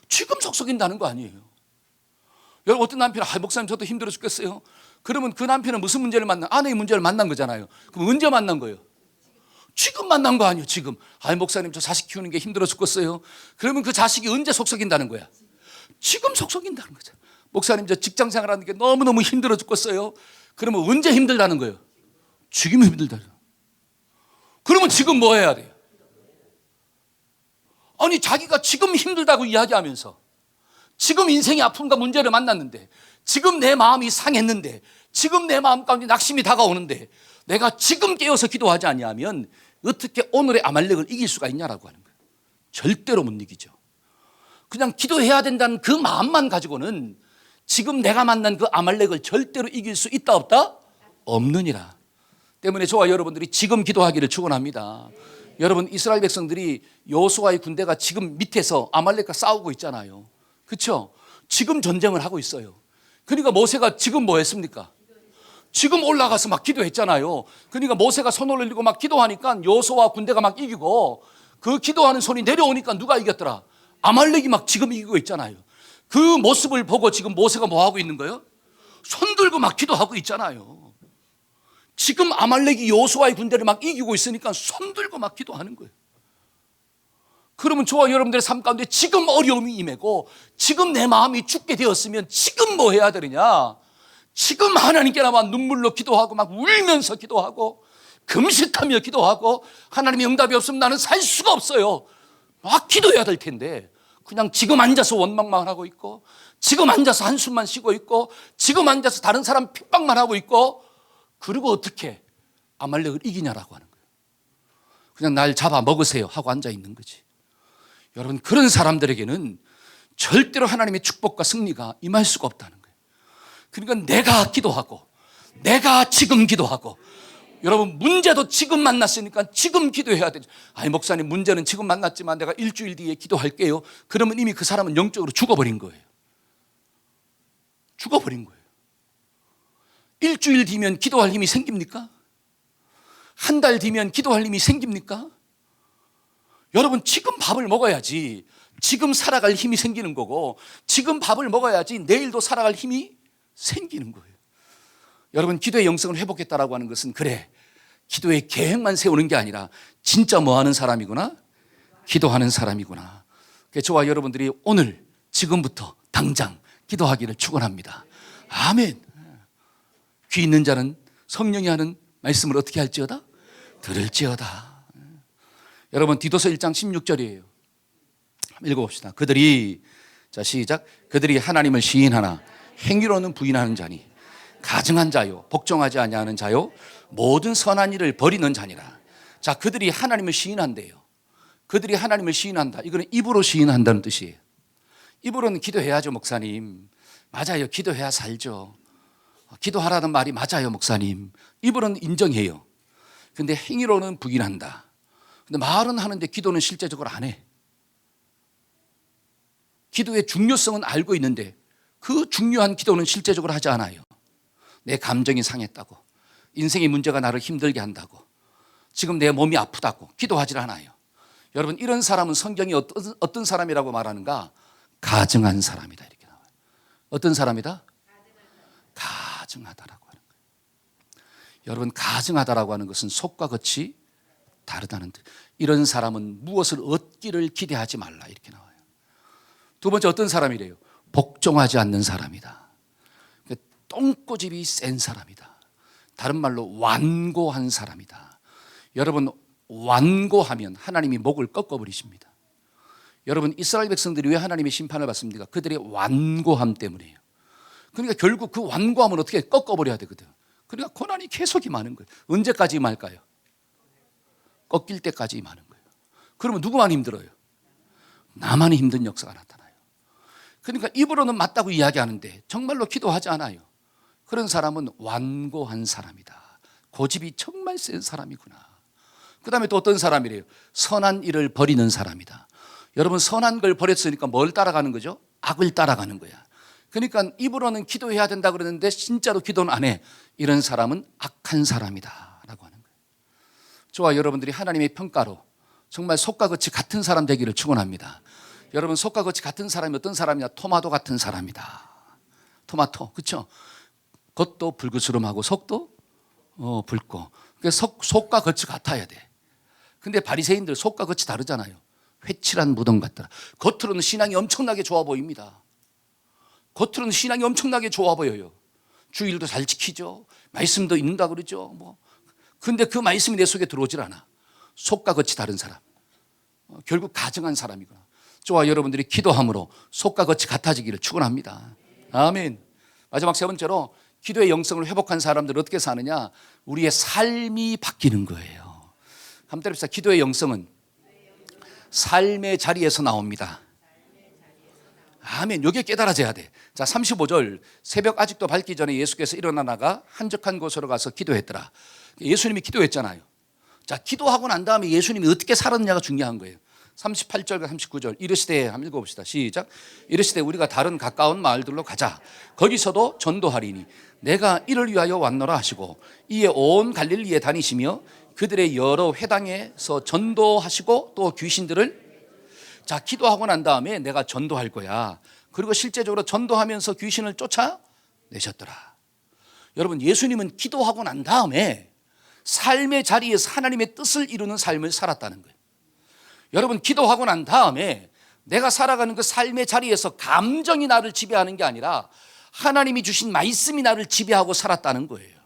지금 속썩인다는 거 아니에요. 여러분, 어떤 남편은 목사님 저도 힘들어 죽겠어요. 그러면 그 남편은 무슨 문제를 아내의 문제를 만난 거잖아요. 그럼 언제 만난 거예요? 지금 만난 거 아니에요. 지금. 목사님 저 자식 키우는 게 힘들어 죽겠어요. 그러면 그 자식이 언제 속썩인다는 거야? 지금 속썩인다는 거죠. 목사님 저 직장 생활하는 게 너무너무 힘들어 죽겠어요. 그러면 언제 힘들다는 거예요? 지금 힘들다. 그러면 지금 뭐 해야 돼요? 아니, 자기가 지금 힘들다고 이야기하면서 지금 인생의 아픔과 문제를 만났는데, 지금 내 마음이 상했는데, 지금 내 마음 가운데 낙심이 다가오는데 내가 지금 깨어서 기도하지 아니하면 어떻게 오늘의 아말렉을 이길 수가 있냐라고 하는 거예요. 절대로 못 이기죠. 그냥 기도해야 된다는 그 마음만 가지고는 지금 내가 만난 그 아말렉을 절대로 이길 수 있다 없다? 없느니라. 때문에 저와 여러분들이 지금 기도하기를 축원합니다. 여러분, 이스라엘 백성들이 여호수아의 군대가 지금 밑에서 아말렉과 싸우고 있잖아요. 그렇죠? 지금 전쟁을 하고 있어요. 그러니까 모세가 지금 뭐 했습니까? 지금 올라가서 막 기도했잖아요. 그러니까 모세가 손을 올리고 막 기도하니까 여호수아 군대가 막 이기고, 그 기도하는 손이 내려오니까 누가 이겼더라? 아말렉이 막 지금 이기고 있잖아요. 그 모습을 보고 지금 모세가 뭐 하고 있는 거예요? 손 들고 막 기도하고 있잖아요. 지금 아말렉이 여호수아의 군대를 막 이기고 있으니까 손 들고 막 기도하는 거예요. 그러면 저와 여러분들의 삶 가운데 지금 어려움이 임하고 지금 내 마음이 죽게 되었으면 지금 뭐 해야 되느냐? 지금 하나님께 나만 눈물로 기도하고 막 울면서 기도하고 금식하며 기도하고, 하나님의 응답이 없으면 나는 살 수가 없어요. 막 기도해야 될 텐데 그냥 지금 앉아서 원망만 하고 있고, 지금 앉아서 한숨만 쉬고 있고, 지금 앉아서 다른 사람 핍박만 하고 있고, 그리고 어떻게 아말렉을 이기냐라고 하는 거예요. 그냥 날 잡아 먹으세요 하고 앉아 있는 거지. 여러분, 그런 사람들에게는 절대로 하나님의 축복과 승리가 임할 수가 없다는 거예요. 그러니까 내가 기도하고, 내가 지금 기도하고, 여러분, 문제도 지금 만났으니까 지금 기도해야 되죠. 목사님 문제는 지금 만났지만 내가 일주일 뒤에 기도할게요. 그러면 이미 그 사람은 영적으로 죽어버린 거예요. 죽어버린 거예요. 일주일 뒤면 기도할 힘이 생깁니까? 한 달 뒤면 기도할 힘이 생깁니까? 여러분, 지금 밥을 먹어야지 지금 살아갈 힘이 생기는 거고, 지금 밥을 먹어야지 내일도 살아갈 힘이 생기는 거예요. 여러분, 기도의 영성을 회복했다라고 하는 것은, 그래, 기도의 계획만 세우는 게 아니라 진짜 뭐 하는 사람이구나? 기도하는 사람이구나. 그래서 저와 여러분들이 오늘 지금부터 당장 기도하기를 축원합니다. 아멘. 귀 있는 자는 성령이 하는 말씀을 어떻게 할지어다? 들을지어다. 여러분 디도서 1장 16절이에요. 읽어봅시다. 그들이, 자 시작, 그들이 하나님을 시인하나 행위로는 부인하는 자니 가증한 자요 복종하지 아니하는 자요 모든 선한 일을 버리는 자니라. 자, 그들이 하나님을 시인한대요. 그들이 하나님을 시인한다. 이거는 입으로 시인한다는 뜻이에요. 입으로는 기도해야죠, 목사님. 맞아요, 기도해야 살죠. 기도하라는 말이 맞아요, 목사님. 입으로는 인정해요. 근데 행위로는 부인한다. 근데 말은 하는데 기도는 실제적으로 안 해. 기도의 중요성은 알고 있는데 그 중요한 기도는 실제적으로 하지 않아요. 내 감정이 상했다고, 인생의 문제가 나를 힘들게 한다고, 지금 내 몸이 아프다고 기도하지 않아요. 여러분, 이런 사람은 성경이 어떤 사람이라고 말하는가? 가증한 사람이다, 이렇게 나와요. 어떤 사람이다? 가증하다라고 하는 거예요. 여러분, 가증하다라고 하는 것은 속과 겉이 다르다는 뜻. 이런 사람은 무엇을 얻기를 기대하지 말라, 이렇게 나와요. 두 번째, 어떤 사람이래요? 복종하지 않는 사람이다. 똥꼬집이 센 사람이다. 다른 말로 완고한 사람이다. 여러분, 완고하면 하나님이 목을 꺾어버리십니다. 여러분, 이스라엘 백성들이 왜 하나님의 심판을 받습니까? 그들의 완고함 때문이에요. 그러니까 결국 그 완고함을 어떻게 꺾어버려야 되거든. 그러니까 고난이 계속이 많은 거예요. 언제까지 임할까요? 꺾일 때까지 임하는 거예요. 그러면 누구만 힘들어요? 나만 힘든 역사가 나타나요. 그러니까 입으로는 맞다고 이야기하는데 정말로 기도하지 않아요. 그런 사람은 완고한 사람이다. 고집이 정말 센 사람이구나. 그 다음에 또 어떤 사람이래요? 선한 일을 버리는 사람이다. 여러분, 선한 걸 버렸으니까 뭘 따라가는 거죠? 악을 따라가는 거야. 그러니까 입으로는 기도해야 된다 그러는데 진짜로 기도는 안 해. 이런 사람은 악한 사람이다 라고 하는 거예요. 저와 여러분들이 하나님의 평가로 정말 속과 겉이 같은 사람 되기를 축원합니다. 여러분, 속과 겉이 같은 사람이 어떤 사람이냐? 토마토 같은 사람이다. 토마토, 그렇죠? 겉도 불그스름하고 속도 붉고. 그러니까 속과 겉이 같아야 돼. 근데 바리새인들 속과 겉이 다르잖아요. 회칠한 무덤 같더라. 겉으로는 신앙이 엄청나게 좋아 보입니다. 겉으로는 신앙이 엄청나게 좋아 보여요. 주일도 잘 지키죠. 말씀도 읽는다 그러죠. 근데 그 말씀이 내 속에 들어오질 않아. 속과 겉이 다른 사람. 결국 가증한 사람이구나. 저와 여러분들이 기도함으로 속과 겉이 같아지기를 축원합니다. 아멘. 마지막 세 번째로, 기도의 영성을 회복한 사람들은 어떻게 사느냐? 우리의 삶이 바뀌는 거예요. 한번 때립시다. 기도의 영성은 삶의 자리에서 나옵니다. 아멘. 여기에 깨달아져야 돼. 자, 35절. 새벽 아직도 밝기 전에 예수께서 일어나다가 한적한 곳으로 가서 기도했더라. 예수님이 기도했잖아요. 자, 기도하고 난 다음에 예수님이 어떻게 살았느냐가 중요한 거예요. 38절과 39절. 이르시되, 한번 읽어봅시다. 시작. 이르시되 우리가 다른 가까운 마을들로 가자. 거기서도 전도하리니 내가 이를 위하여 왔노라 하시고, 이에 온 갈릴리에 다니시며 그들의 여러 회당에서 전도하시고 또 귀신들을, 자, 기도하고 난 다음에 내가 전도할 거야. 그리고 실제적으로 전도하면서 귀신을 쫓아내셨더라. 여러분, 예수님은 기도하고 난 다음에 삶의 자리에서 하나님의 뜻을 이루는 삶을 살았다는 거예요. 여러분, 기도하고 난 다음에 내가 살아가는 그 삶의 자리에서 감정이 나를 지배하는 게 아니라 하나님이 주신 말씀이 나를 지배하고 살았다는 거예요.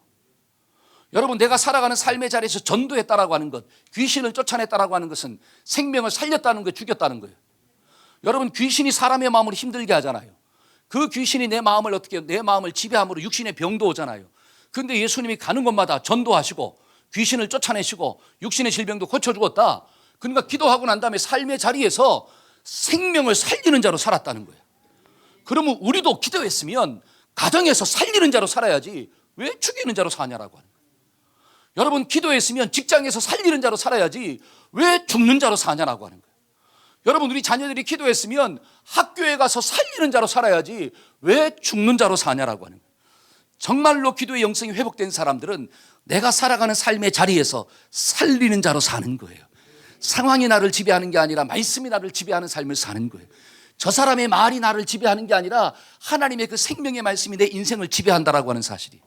여러분, 내가 살아가는 삶의 자리에서 전도했다라고 하는 것, 귀신을 쫓아냈다라고 하는 것은 생명을 살렸다는 거예요, 죽였다는 거예요. 여러분, 귀신이 사람의 마음을 힘들게 하잖아요. 그 귀신이 내 마음을 어떻게 해요? 내 마음을 지배함으로 육신의 병도 오잖아요. 그런데 예수님이 가는 곳마다 전도하시고 귀신을 쫓아내시고 육신의 질병도 고쳐주었다. 그러니까 기도하고 난 다음에 삶의 자리에서 생명을 살리는 자로 살았다는 거예요. 그러면 우리도 기도했으면 가정에서 살리는 자로 살아야지 왜 죽이는 자로 사냐라고 하는 거예요. 여러분, 기도했으면 직장에서 살리는 자로 살아야지 왜 죽는 자로 사냐라고 하는 거예요. 여러분, 우리 자녀들이 기도했으면 학교에 가서 살리는 자로 살아야지 왜 죽는 자로 사냐라고 하는 거예요. 정말로 기도의 영성이 회복된 사람들은 내가 살아가는 삶의 자리에서 살리는 자로 사는 거예요. 상황이 나를 지배하는 게 아니라 말씀이 나를 지배하는 삶을 사는 거예요. 저 사람의 말이 나를 지배하는 게 아니라 하나님의 그 생명의 말씀이 내 인생을 지배한다라고 하는 사실이,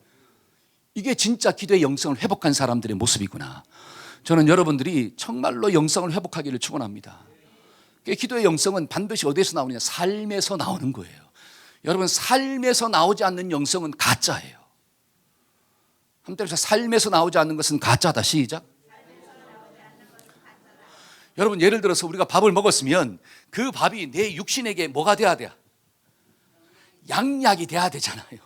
이게 진짜 기도의 영성을 회복한 사람들의 모습이구나. 저는 여러분들이 정말로 영성을 회복하기를 축원합니다. 기도의 영성은 반드시 어디에서 나오느냐? 삶에서 나오는 거예요. 여러분, 삶에서 나오지 않는 영성은 가짜예요. 한번 때려서 삶에서 나오지 않는 것은 가짜다. 시작. 여러분, 예를 들어서 우리가 밥을 먹었으면 그 밥이 내 육신에게 뭐가 돼야 돼? 양약이 돼야 되잖아요.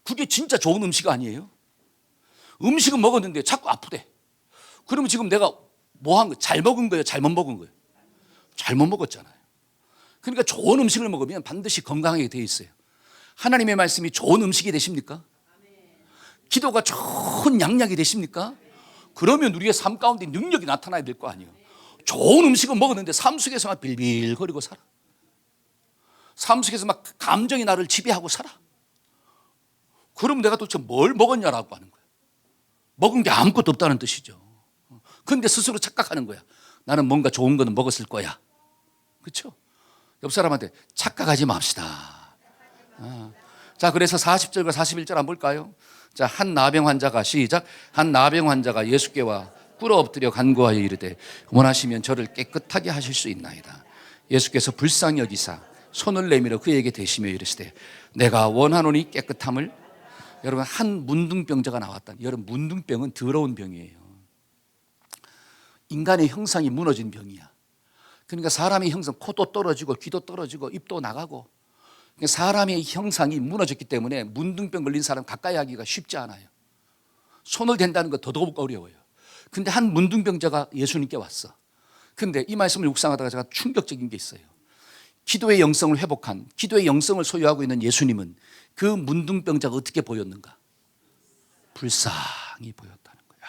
그게 진짜 좋은 음식 아니에요? 음식은 먹었는데 자꾸 아프대. 그러면 지금 내가 뭐 한 거? 잘 먹은 거예요? 잘못 먹은 거예요? 잘못 먹었잖아요. 그러니까 좋은 음식을 먹으면 반드시 건강하게 되어 있어요. 하나님의 말씀이 좋은 음식이 되십니까? 기도가 좋은 양약이 되십니까? 그러면 우리의 삶 가운데 능력이 나타나야 될 거 아니에요. 좋은 음식은 먹었는데 삶 속에서 막 빌빌거리고 살아. 삶 속에서 막 감정이 나를 지배하고 살아. 그럼 내가 도대체 뭘 먹었냐라고 하는 거야. 먹은 게 아무것도 없다는 뜻이죠. 그런데 스스로 착각하는 거야. 나는 뭔가 좋은 거는 먹었을 거야. 그렇죠? 옆 사람한테 착각하지 맙시다. 자, 그래서 40절과 41절 한번 볼까요? 자, 한 나병 환자가 시작. 한 나병 환자가 예수께와 꿇어 엎드려 간구하여 이르되 원하시면 저를 깨끗하게 하실 수 있나이다. 예수께서 불쌍히 여기사 손을 내밀어 그에게 대시며 이르시되 내가 원하노니 깨끗함을. 여러분, 한 문둥병자가 나왔다. 여러분, 문둥병은 더러운 병이에요. 인간의 형상이 무너진 병이야. 그러니까 사람의 형상, 코도 떨어지고 귀도 떨어지고 입도 나가고, 사람의 형상이 무너졌기 때문에 문둥병 걸린 사람 가까이 하기가 쉽지 않아요. 손을 댄다는 거 더더욱 어려워요. 근데 한 문둥병자가 예수님께 왔어. 근데 이 말씀을 묵상하다가 제가 충격적인 게 있어요. 기도의 영성을 회복한, 기도의 영성을 소유하고 있는 예수님은 그 문둥병자가 어떻게 보였는가? 불쌍히 보였다는 거야.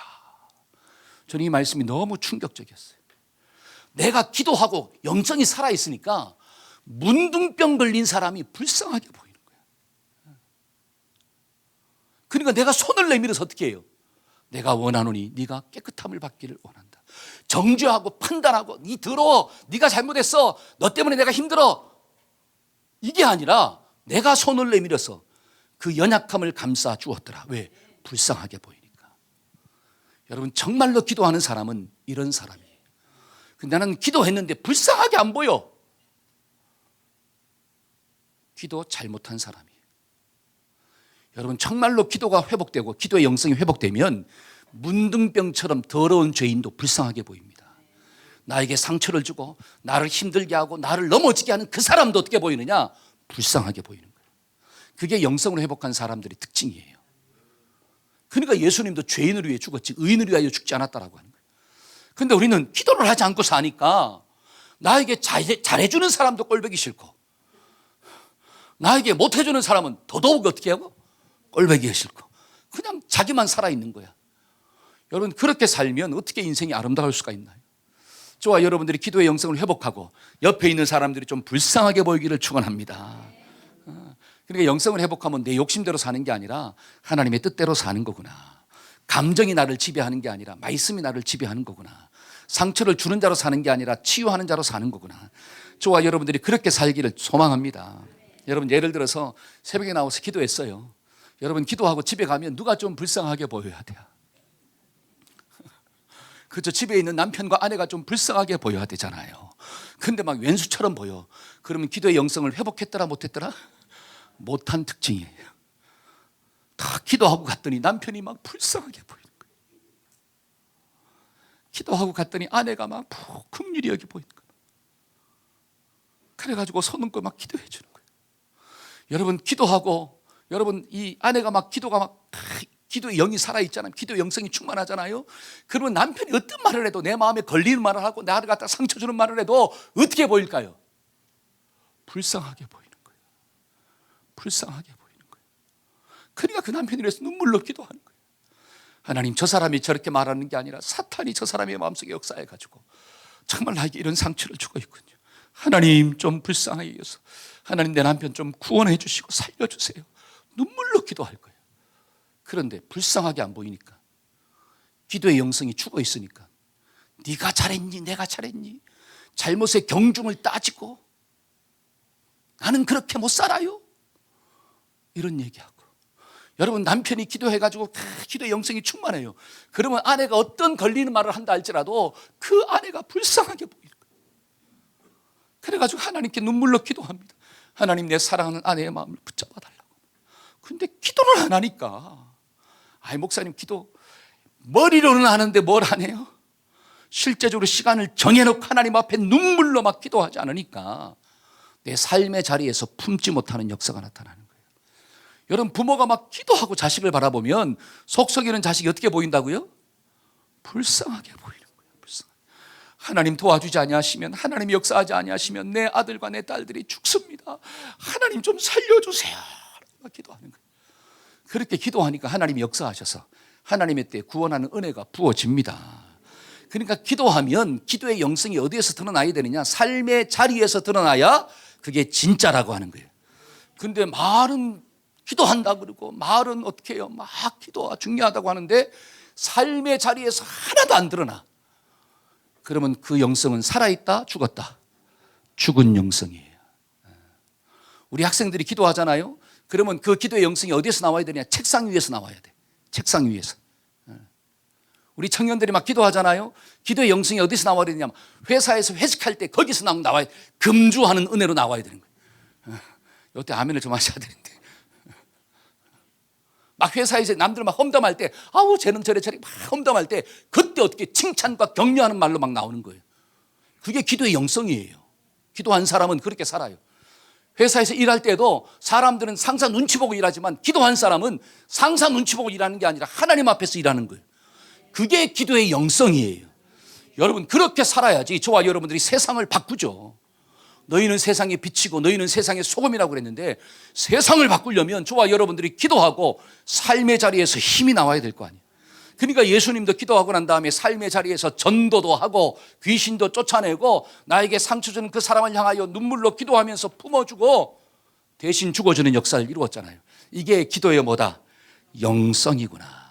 저는 이 말씀이 너무 충격적이었어요. 내가 기도하고 영성이 살아있으니까 문둥병 걸린 사람이 불쌍하게 보이는 거야. 그러니까 내가 손을 내밀어서 어떻게 해요? 내가 원하노니 네가 깨끗함을 받기를 원한다. 정죄하고 판단하고 네 더러워, 네가 잘못했어, 너 때문에 내가 힘들어, 이게 아니라 내가 손을 내밀어서 그 연약함을 감싸 주었더라. 왜? 불쌍하게 보이니까. 여러분, 정말로 기도하는 사람은 이런 사람이에요. 나는 기도했는데 불쌍하게 안 보여. 기도 잘못한 사람이에요. 여러분, 정말로 기도가 회복되고 기도의 영성이 회복되면 문둥병처럼 더러운 죄인도 불쌍하게 보입니다. 나에게 상처를 주고 나를 힘들게 하고 나를 넘어지게 하는 그 사람도 어떻게 보이느냐? 불쌍하게 보이는 거예요. 그게 영성을 회복한 사람들의 특징이에요. 그러니까 예수님도 죄인을 위해 죽었지 의인을 위하여 죽지 않았다라고 하는 거예요. 그런데 우리는 기도를 하지 않고 사니까 나에게 잘해주는 사람도 꼴보기 싫고 나에게 못해주는 사람은 더더욱 어떻게 하고? 꼴보기 싫고 그냥 자기만 살아있는 거야. 여러분, 그렇게 살면 어떻게 인생이 아름다울 수가 있나요? 저와 여러분들이 기도의 영성을 회복하고 옆에 있는 사람들이 좀 불쌍하게 보이기를 축원합니다. 그러니까 영성을 회복하면 내 욕심대로 사는 게 아니라 하나님의 뜻대로 사는 거구나. 감정이 나를 지배하는 게 아니라 말씀이 나를 지배하는 거구나. 상처를 주는 자로 사는 게 아니라 치유하는 자로 사는 거구나. 저와 여러분들이 그렇게 살기를 소망합니다. 여러분, 예를 들어서 새벽에 나와서 기도했어요. 여러분, 기도하고 집에 가면 누가 좀 불쌍하게 보여야 돼요. 그렇죠. 집에 있는 남편과 아내가 좀 불쌍하게 보여야 되잖아요. 근데 막 왼수처럼 보여. 그러면 기도의 영성을 회복했더라 못했더라? 못한 특징이에요. 다 기도하고 갔더니 남편이 막 불쌍하게 보이는 거예요. 기도하고 갔더니 아내가 막 긍휼히 여기 보이는 거예요. 그래가지고 손 얹고 막 기도해 주는 거예요. 여러분, 기도하고 여러분 이 아내가 막 기도가 막 기도의 영이 살아있잖아요. 기도의 영성이 충만하잖아요. 그러면 남편이 어떤 말을 해도 내 마음에 걸리는 말을 하고 나를 갖다 상처 주는 말을 해도 어떻게 보일까요? 불쌍하게 보이는 거예요. 불쌍하게 보이는 거예요. 그러니까 그 남편이 그래서 눈물로 기도하는 거예요. 하나님, 저 사람이 저렇게 말하는 게 아니라 사탄이 저 사람의 마음속에 역사해가지고 정말 나에게 이런 상처를 주고 있군요. 하나님, 좀 불쌍하게 여겨서 하나님, 내 남편 좀 구원해 주시고 살려주세요. 눈물로 기도할 거예요. 그런데 불쌍하게 안 보이니까, 기도의 영성이 죽어 있으니까 네가 잘했니 내가 잘했니 잘못의 경중을 따지고 나는 그렇게 못 살아요 이런 얘기하고, 여러분, 남편이 기도해가지고 기도의 영성이 충만해요. 그러면 아내가 어떤 걸리는 말을 한다 할지라도 그 아내가 불쌍하게 보이는 거예요. 그래가지고 하나님께 눈물로 기도합니다. 하나님, 내 사랑하는 아내의 마음을 붙잡아 달라고. 근데 기도를 안 하니까 아이 목사님 기도 머리로는 하는데 뭘 하네요? 실제적으로 시간을 정해놓고 하나님 앞에 눈물로 막 기도하지 않으니까 내 삶의 자리에서 품지 못하는 역사가 나타나는 거예요. 여러분 부모가 막 기도하고 자식을 바라보면 속썩이는 자식이 어떻게 보인다고요? 불쌍하게 보이는 거예요. 불쌍하게. 하나님 도와주지 아니하시면, 하나님이 역사하지 아니하시면 내 아들과 내 딸들이 죽습니다. 하나님 좀 살려주세요. 막 기도하는 거예요. 그렇게 기도하니까 하나님이 역사하셔서 하나님의 때에 구원하는 은혜가 부어집니다. 그러니까 기도하면 기도의 영성이 어디에서 드러나야 되느냐? 삶의 자리에서 드러나야 그게 진짜라고 하는 거예요. 근데 말은 기도한다 그러고 말은 어떻게 해요? 막 기도가 중요하다고 하는데 삶의 자리에서 하나도 안 드러나. 그러면 그 영성은 살아있다? 죽었다? 죽은 영성이에요. 우리 학생들이 기도하잖아요. 그러면 그 기도의 영성이 어디에서 나와야 되냐? 책상 위에서 나와야 돼. 책상 위에서. 우리 청년들이 막 기도하잖아요. 기도의 영성이 어디서 나와야 되냐? 회사에서 회식할 때 거기서 나와야 돼. 금주하는 은혜로 나와야 되는 거예요. 이때 아멘을 좀 하셔야 되는데. 막 회사에서 남들 막 험담할 때, 아우 쟤는 저래 막 험담할 때 그때 어떻게 칭찬과 격려하는 말로 막 나오는 거예요. 그게 기도의 영성이에요. 기도한 사람은 그렇게 살아요. 회사에서 일할 때도 사람들은 상사 눈치 보고 일하지만 기도한 사람은 상사 눈치 보고 일하는 게 아니라 하나님 앞에서 일하는 거예요. 그게 기도의 영성이에요. 여러분 그렇게 살아야지 저와 여러분들이 세상을 바꾸죠. 너희는 세상의 빛이고 너희는 세상의 소금이라고 그랬는데 세상을 바꾸려면 저와 여러분들이 기도하고 삶의 자리에서 힘이 나와야 될 거 아니에요. 그러니까 예수님도 기도하고 난 다음에 삶의 자리에서 전도도 하고 귀신도 쫓아내고 나에게 상처 주는 그 사람을 향하여 눈물로 기도하면서 품어주고 대신 죽어주는 역사를 이루었잖아요. 이게 기도의 뭐다? 영성이구나.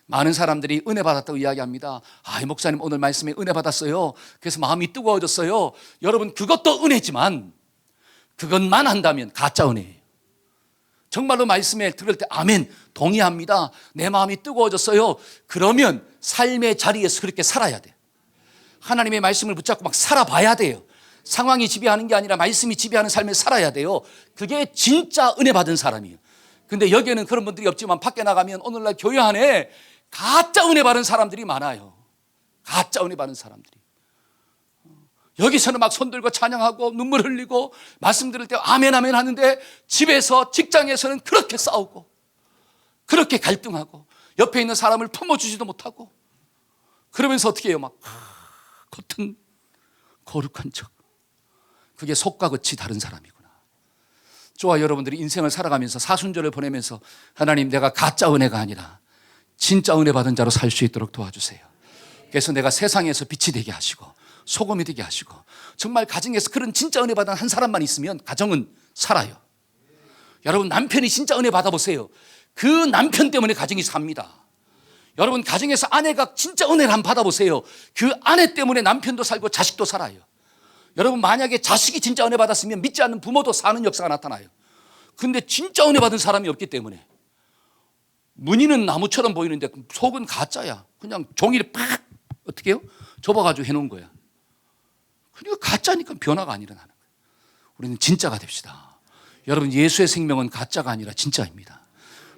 많은 사람들이 은혜 받았다고 이야기합니다. 아, 목사님 오늘 말씀에 은혜 받았어요. 그래서 마음이 뜨거워졌어요. 여러분 그것도 은혜지만 그것만 한다면 가짜 은혜예요. 정말로 말씀에 들을 때 아멘 동의합니다. 내 마음이 뜨거워졌어요. 그러면 삶의 자리에서 그렇게 살아야 돼. 하나님의 말씀을 붙잡고 막 살아봐야 돼요. 상황이 지배하는 게 아니라 말씀이 지배하는 삶을 살아야 돼요. 그게 진짜 은혜 받은 사람이에요. 근데 여기에는 그런 분들이 없지만 밖에 나가면 오늘날 교회 안에 가짜 은혜 받은 사람들이 많아요. 가짜 은혜 받은 사람들이. 여기서는 막 손들고 찬양하고 눈물 흘리고 말씀 들을 때 아멘 아멘 하는데 집에서 직장에서는 그렇게 싸우고 그렇게 갈등하고 옆에 있는 사람을 품어주지도 못하고 그러면서 어떻게 해요? 막 겉은 거룩한 척. 그게 속과 겉이 다른 사람이구나. 저와 여러분들이 인생을 살아가면서 사순절을 보내면서 하나님 내가 가짜 은혜가 아니라 진짜 은혜 받은 자로 살 수 있도록 도와주세요. 그래서 내가 세상에서 빛이 되게 하시고 소금이 되게 하시고 정말 가정에서 그런 진짜 은혜 받은 한 사람만 있으면 가정은 살아요. 여러분 남편이 진짜 은혜 받아보세요. 그 남편 때문에 가정이 삽니다. 여러분 가정에서 아내가 진짜 은혜를 한번 받아보세요. 그 아내 때문에 남편도 살고 자식도 살아요. 여러분 만약에 자식이 진짜 은혜 받았으면 믿지 않는 부모도 사는 역사가 나타나요. 근데 진짜 은혜 받은 사람이 없기 때문에 무늬는 나무처럼 보이는데 속은 가짜야. 그냥 종이를 팍 어떻게 해요? 접어가지고 해놓은 거야. 그러니까 가짜니까 변화가 안 일어나는 거예요. 우리는 진짜가 됩시다. 여러분 예수의 생명은 가짜가 아니라 진짜입니다.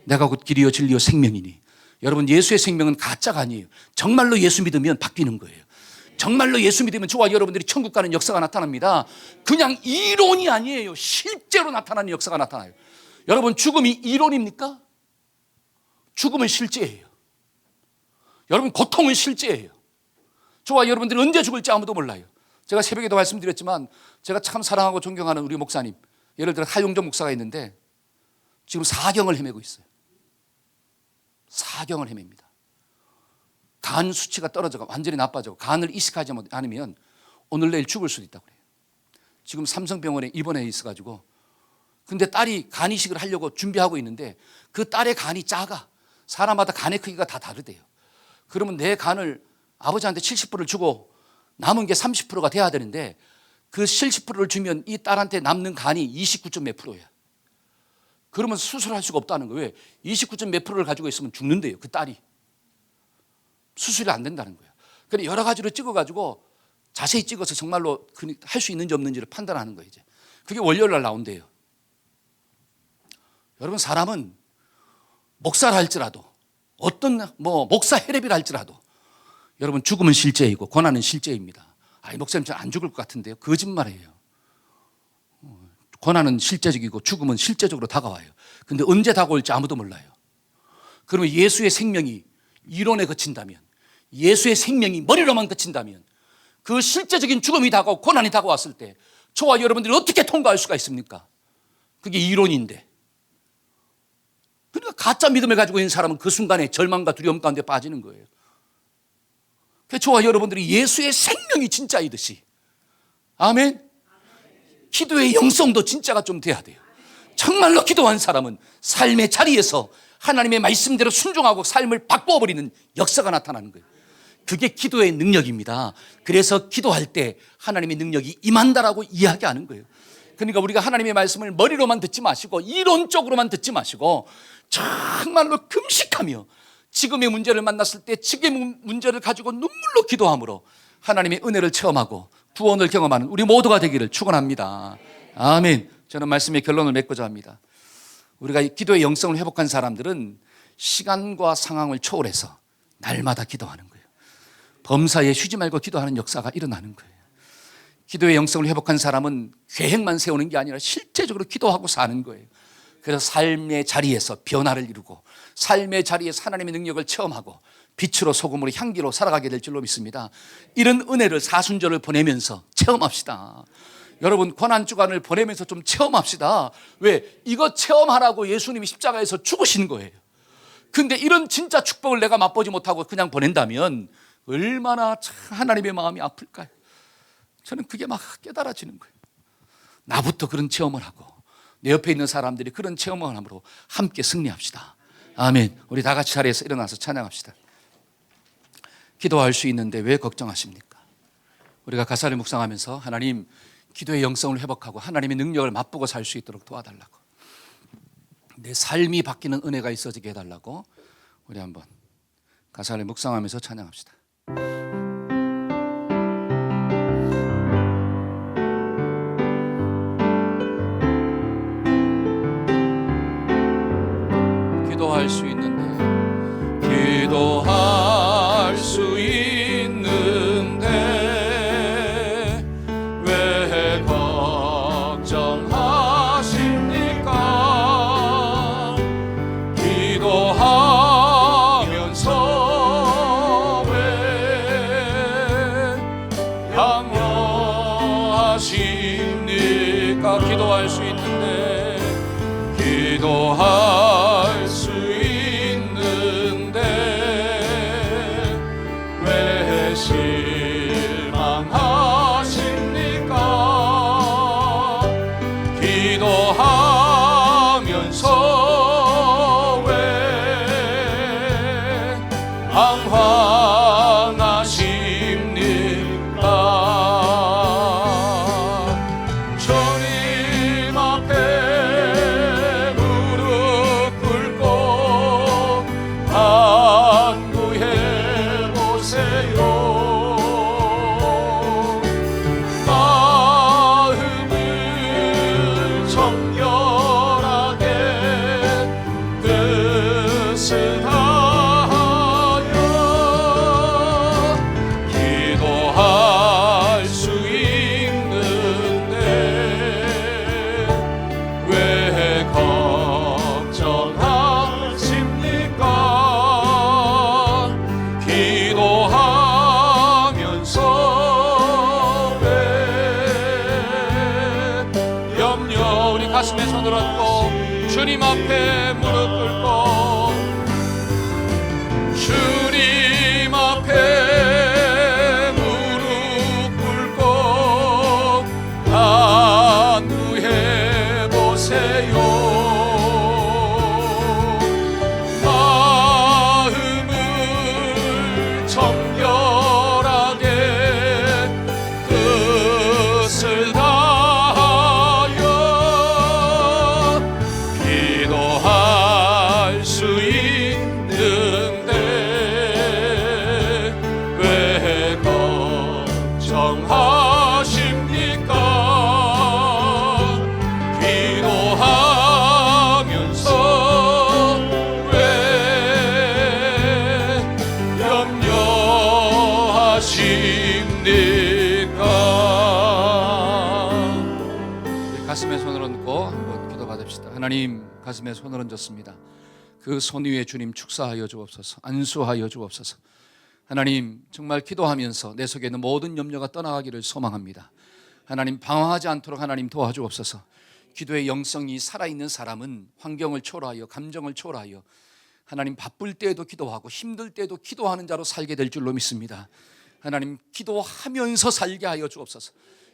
내가 곧 길이요 진리요 생명이니. 여러분 예수의 생명은 가짜가 아니에요. 정말로 예수 믿으면 바뀌는 거예요. 정말로 예수 믿으면 저와 여러분들이 천국 가는 역사가 나타납니다. 그냥 이론이 아니에요. 실제로 나타나는 역사가 나타나요. 여러분 죽음이 이론입니까? 죽음은 실제예요. 여러분 고통은 실제예요. 저와 여러분들이 언제 죽을지 아무도 몰라요. 제가 새벽에도 말씀드렸지만 제가 참 사랑하고 존경하는 우리 목사님, 예를 들어 하용조 목사가 있는데 지금 사경을 헤매고 있어요. 사경을 헤맵니다. 간 수치가 떨어져가 완전히 나빠져 간을 이식하지 않으면 오늘 내일 죽을 수도 있다고 그래요. 지금 삼성병원에 입원해 있어가지고 근데 딸이 간 이식을 하려고 준비하고 있는데 그 딸의 간이 작아. 사람마다 간의 크기가 다 다르대요. 그러면 내 간을 아버지한테 70%를 주고 남은 게 30%가 돼야 되는데 그 70%를 주면 이 딸한테 남는 간이 29점 몇 프로야. 그러면 수술할 수가 없다는 거예요. 왜? 29점 몇 프로를 가지고 있으면 죽는데요. 그 딸이. 수술이 안 된다는 거예요. 그래서 여러 가지로 찍어가지고 자세히 찍어서 정말로 할 수 있는지 없는지를 판단하는 거예요. 이제. 그게 월요일 날 나온대요. 여러분 사람은 목사를 할지라도 어떤 목사 혈압이라 할지라도 여러분 죽음은 실제이고 고난은 실제입니다. 아이 목사님 저 안 죽을 것 같은데요. 거짓말이에요. 고난은 실제적이고 죽음은 실제적으로 다가와요. 근데 언제 다가올지 아무도 몰라요. 그러면 예수의 생명이 이론에 그친다면, 예수의 생명이 머리로만 그친다면, 그 실제적인 죽음이 다가오고 고난이 다가왔을 때 저와 여러분들이 어떻게 통과할 수가 있습니까? 그게 이론인데. 그러니까 가짜 믿음을 가지고 있는 사람은 그 순간에 절망과 두려움 가운데 빠지는 거예요. 그래서 저와 여러분들이 예수의 생명이 진짜이듯이, 아멘, 기도의 영성도 진짜가 좀 돼야 돼요. 정말로 기도한 사람은 삶의 자리에서 하나님의 말씀대로 순종하고 삶을 바꿔버리는 역사가 나타나는 거예요. 그게 기도의 능력입니다. 그래서 기도할 때 하나님의 능력이 임한다라고 이야기하는 거예요. 그러니까 우리가 하나님의 말씀을 머리로만 듣지 마시고 이론적으로만 듣지 마시고 정말로 금식하며 지금의 문제를 만났을 때 지금의 문제를 가지고 눈물로 기도함으로 하나님의 은혜를 체험하고 구원을 경험하는 우리 모두가 되기를 축원합니다. 아멘. 저는 말씀의 결론을 맺고자 합니다. 우리가 기도의 영성을 회복한 사람들은 시간과 상황을 초월해서 날마다 기도하는 거예요. 범사에 쉬지 말고 기도하는 역사가 일어나는 거예요. 기도의 영성을 회복한 사람은 계획만 세우는 게 아니라 실제적으로 기도하고 사는 거예요. 그래서 삶의 자리에서 변화를 이루고 삶의 자리에서 하나님의 능력을 체험하고 빛으로 소금으로 향기로 살아가게 될 줄로 믿습니다. 이런 은혜를 사순절을 보내면서 체험합시다. 여러분 고난주간을 보내면서 좀 체험합시다. 왜? 이거 체험하라고 예수님이 십자가에서 죽으신 거예요. 근데 이런 진짜 축복을 내가 맛보지 못하고 그냥 보낸다면 얼마나 하나님의 마음이 아플까요? 저는 그게 막 깨달아지는 거예요. 나부터 그런 체험을 하고 내 옆에 있는 사람들이 그런 체험을 함으로 함께 승리합시다. 아멘. 우리 다 같이 자리에서 일어나서 찬양합시다. 기도할 수 있는데 왜 걱정하십니까? 우리가 가사를 묵상하면서 하나님 기도의 영성을 회복하고 하나님의 능력을 맛보고 살 수 있도록 도와달라고, 내 삶이 바뀌는 은혜가 있어지게 해달라고 우리 한번 가사를 묵상하면서 찬양합시다. 기도할 수 있는데, 기도할 수 있는데 왜 걱정하십니까? 기도하면서 왜 양호하십니까? 기도할 수 있는데, 기도할 수 있는데 왜 실망하십니까? 기도하면서 왜 방황하십니까? 주님 앞에 무릎 꿇고 간구해 보세요. 마음을 정결하게 뜻을 다하여 기도할 수 있는데 왜 걱정하십니까? 기도하면서 왜 염려. 우리 가슴에 손을 얹고 주님 앞에 무릎 꿇고 주님 앞에 무릎 꿇고 간구해 보세요. 마음을 정결하게 뜻을 다하여 기도하 우리 가슴에 손을 얹고 한번 기도 받읍시다. 하나님, 가슴에 손을 얹었습니다. 그 손 위에 주님 축사하여 주옵소서, 안수하여 주옵소서. 하나님, 정말 기도하면서 내 속에 있는 모든 염려가 떠나가기를 소망합니다. 하나님, 방황하지 않도록 하나님 도와주옵소서. 기도의 영성이 살아있는 사람은 환경을 초월하여, 감정을 초월하여 하나님 바쁠 때에도 기도하고 힘들 때에도 기도하는 자로 살게 될 줄로 믿습니다. 하나님, 기도하면서 살게 하여 주옵소서.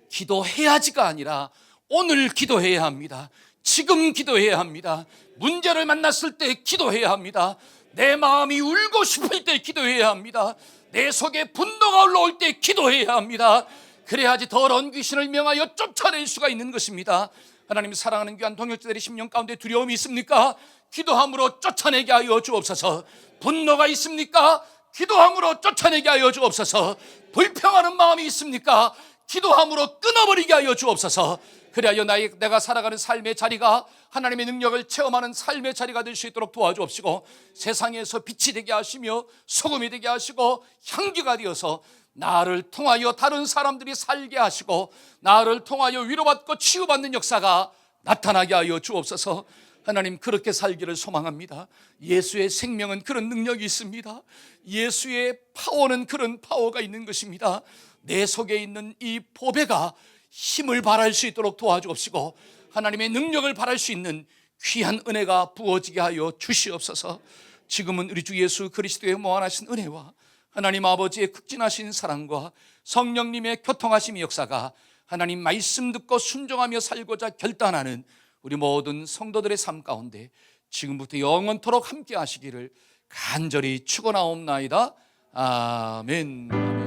기도해야지가 아니라 오늘 기도해야 합니다. 지금 기도해야 합니다. 문제를 만났을 때 기도해야 합니다. 내 마음이 울고 싶을 때 기도해야 합니다. 내 속에 분노가 올라올 때 기도해야 합니다. 그래야지 더러운 귀신을 명하여 쫓아낼 수가 있는 것입니다. 하나님, 사랑하는 귀한 동역자들의 심령 가운데 두려움이 있습니까? 기도함으로 쫓아내게 하여 주옵소서. 분노가 있습니까? 기도함으로 쫓아내게 하여 주옵소서. 불평하는 마음이 있습니까? 기도함으로 끊어버리게 하여 주옵소서. 그래야 내가 살아가는 삶의 자리가 하나님의 능력을 체험하는 삶의 자리가 될 수 있도록 도와주옵시고, 세상에서 빛이 되게 하시며 소금이 되게 하시고 향기가 되어서 나를 통하여 다른 사람들이 살게 하시고 나를 통하여 위로받고 치유받는 역사가 나타나게 하여 주옵소서. 하나님, 그렇게 살기를 소망합니다. 예수의 생명은 그런 능력이 있습니다. 예수의 파워는 그런 파워가 있는 것입니다. 내 속에 있는 이 보배가 힘을 발할 수 있도록 도와주옵시고, 하나님의 능력을 발할 수 있는 귀한 은혜가 부어지게 하여 주시옵소서. 지금은 우리 주 예수 그리스도의 무한하신 은혜와 하나님 아버지의 극진하신 사랑과 성령님의 교통하심의 역사가 하나님 말씀 듣고 순종하며 살고자 결단하는 우리 모든 성도들의 삶 가운데 지금부터 영원토록 함께 하시기를 간절히 축원하옵나이다. 아멘.